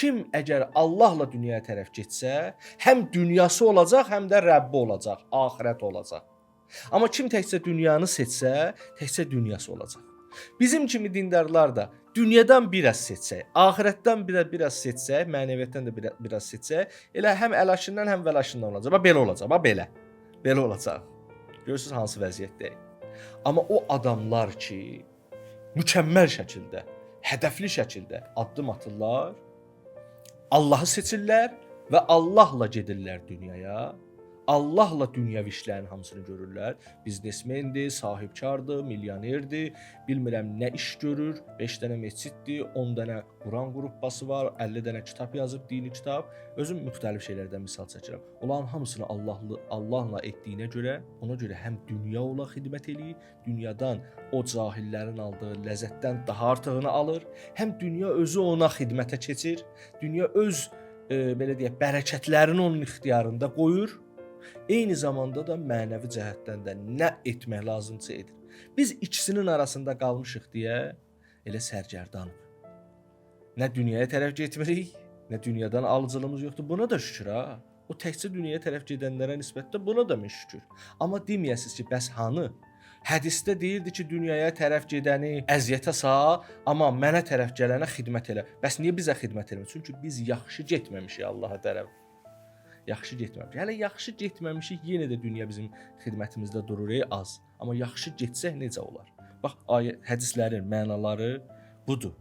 kim əgər Allahla dünyaya tərəf getsə, həm dünyası olacaq, həm də Rəbbi olacaq, axirət olacaq. Amma kim təkcə dünyanı seçsə, təkcə dünyası olacaq. Bizim kimi dindarlar da dünyadan biraz seçsək, axirətdən biraz seçsək, mənəviyyatdan da biraz seçsək, elə həm əlaşından, həm vəlaşından olacaq. Belə olacaq, belə. Belə olacaq. Görürsüz hansı vəziyyətdəyik. Amma o adamlar ki, mükəmməl şəkildə, hədəfli şəkildə addım atırlar, Allahı seçirlər və Allahla gedirlər dünyaya. Allahla dünyəvi işlərin hamısını görürlər. Biznesmendir, sahibkardır, milyonerdir, bilmirəm nə iş görür, 5 dənə məsciddir, 10 dənə Quran qruppası var, 50 dənə kitab yazıb, dini kitab. Özüm müxtəlif şeylərdən misal çəkirəm. Onların hamısını Allahla etdiyinə görə, ona görə həm dünya ola xidmət eləyir, dünyadan o cahillərin aldığı ləzzətdən daha artığını alır, həm dünya özü ona xidmətə keçir, dünya öz belə deyək, bərəkətlərini onun ixtiyarında qoyur. Eyni zamanda da mənəvi cəhətdən də nə etmək lazımdırsa edir. Biz ikisinin arasında qalmışıq deyə elə sərgərdanıq. Nə dünyaya tərəf getmirik, nə dünyadan alıcılığımız yoxdur. Buna da şükür ha. O təkcə dünyaya tərəf gedənlərə nisbətdə buna da şükür. Amma deməyəsiniz ki, bəs hanı? Hədisdə deyirdi ki, dünyaya tərəf gedəni əziyyətə sal, amma mənə tərəf gələnə xidmət elə. Bəs niyə bizə xidmət eləmir? Çünki biz yaxşı getməmişik Allaha tərəf. Yaxşı getməmişik. Hələ yaxşı getməmişik, yenə də dünya bizim xidmətimizdə durur az. Amma yaxşı getsək necə olar? Bax, hədislərin mənaları budur.